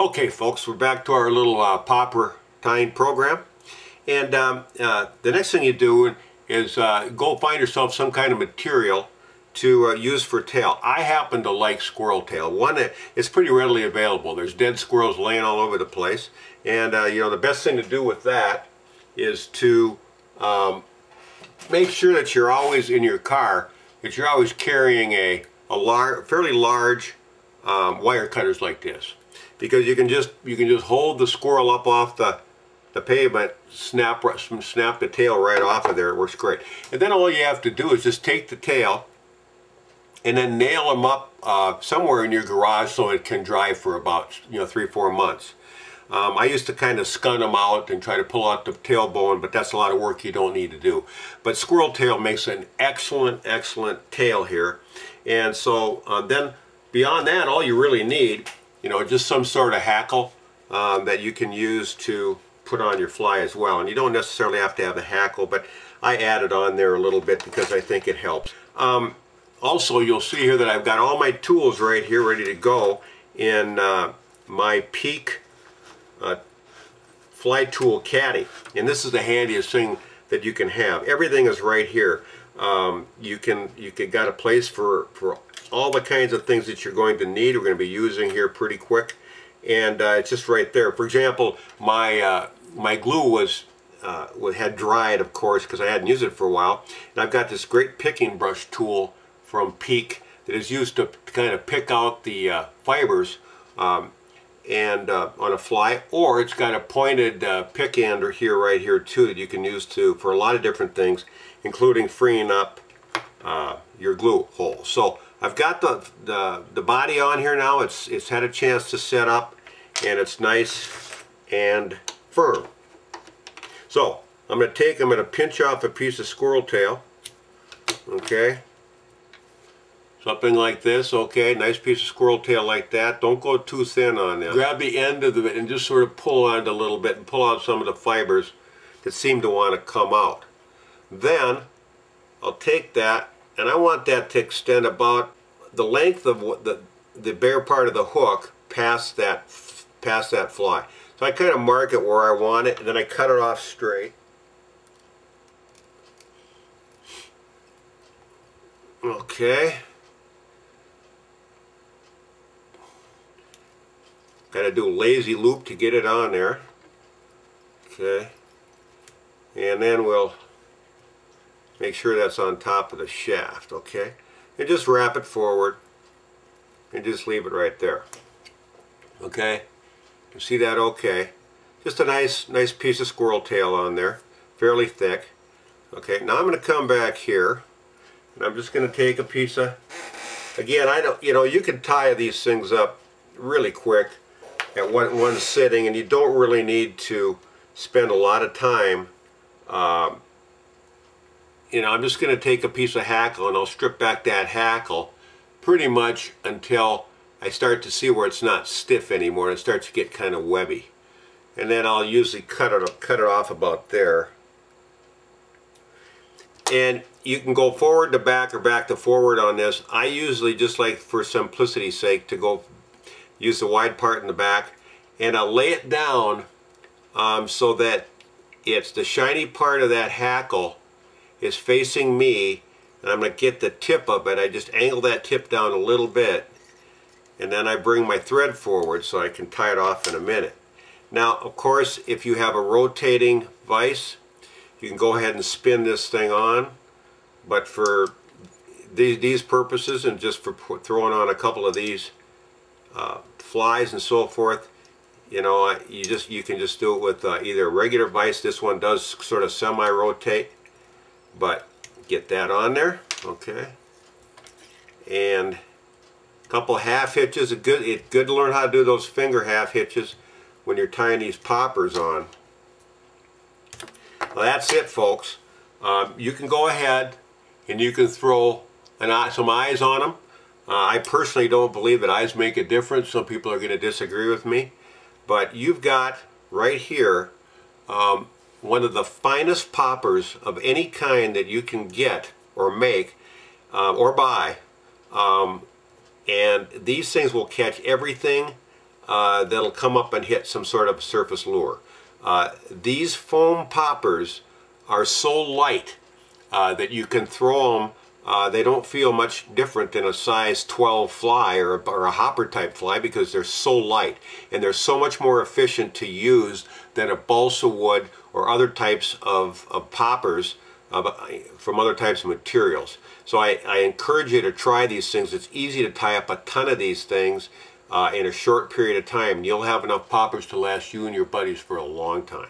Okay folks, we're back to our little popper tying program, and the next thing you do is go find yourself some kind of material to use for tail. I happen to like squirrel tail. One, it's pretty readily available. There's dead squirrels laying all over the place, and you know, the best thing to do with that is to make sure that you're always in your car, that you're always carrying a fairly large wire cutters like this. Because you can just hold the squirrel up off the pavement, snap the tail right off of there. It works great. And then all you have to do is just take the tail and then nail them up somewhere in your garage so it can dry for about 3-4 months. I used to kind of scun them out and try to pull out the tailbone, but that's a lot of work you don't need to do. But squirrel tail makes an excellent tail here. And so then beyond that, all you really need, just some sort of hackle that you can use to put on your fly as well. And you don't necessarily have to have the hackle, but I added on there a little bit because I think it helps. Also, you'll see here that I've got all my tools right here ready to go in my Peak fly tool caddy. And this is the handiest thing that you can have. Everything is right here. You got a place for all the kinds of things that you're going to need. We're going to be using here pretty quick, and it's just right there. For example, my glue had dried, of course, because I hadn't used it for a while, and I've got this great picking brush tool from Peak that is used to kind of pick out the fibers on a fly, or it's got a pointed pick end right here too that you can use for a lot of different things, including freeing up your glue hole. So I've got the body on here now. It's had a chance to set up, and it's nice and firm. So I'm going to pinch off a piece of squirrel tail. Okay, something like this. Okay, nice piece of squirrel tail like that. Don't go too thin on it. Grab the end of it and just sort of pull on it a little bit and pull out some of the fibers that seem to want to come out. Then I'll take that, and I want that to extend about the length of the bare part of the hook past that fly. So I kind of mark it where I want it, and then I cut it off straight. Okay. Got to do a lazy loop to get it on there. Okay. And then we'll make sure that's on top of the shaft, okay? And just wrap it forward and just leave it right there. Okay? You see that? Okay. Just a nice piece of squirrel tail on there, fairly thick. Okay, now I'm going to come back here, and I'm just going to take a piece of, again, you can tie these things up really quick at one sitting, and you don't really need to spend a lot of time. I'm just going to take a piece of hackle and I'll strip back that hackle pretty much until I start to see where it's not stiff anymore and it starts to get kind of webby. And then I'll usually cut it off about there. And you can go forward to back or back to forward on this. I usually just like, for simplicity's sake, to go use the wide part in the back, and I'll lay it down so that it's the shiny part of that hackle is facing me, and I'm going to get the tip of it. I just angle that tip down a little bit, and then I bring my thread forward so I can tie it off in a minute. Now, of course, if you have a rotating vise, you can go ahead and spin this thing on, but for these purposes and just for throwing on a couple of these flies and so forth, you can just do it with either a regular vise. This one does sort of semi-rotate, but get that on there, okay, and a couple half hitches. It's good to learn how to do those finger half hitches when you're tying these poppers on. Well, that's it, folks. You can go ahead and you can throw some eyes on them. I personally don't believe that eyes make a difference. Some people are going to disagree with me, but you've got right here one of the finest poppers of any kind that you can get or make or buy, and these things will catch everything that'll come up and hit some sort of surface lure. These foam poppers are so light that you can throw them. They don't feel much different than a size 12 fly or a hopper type fly because they're so light, and they're so much more efficient to use than a balsa wood or other types of poppers from other types of materials. So I encourage you to try these things. It's easy to tie up a ton of these things in a short period of time. You'll have enough poppers to last you and your buddies for a long time.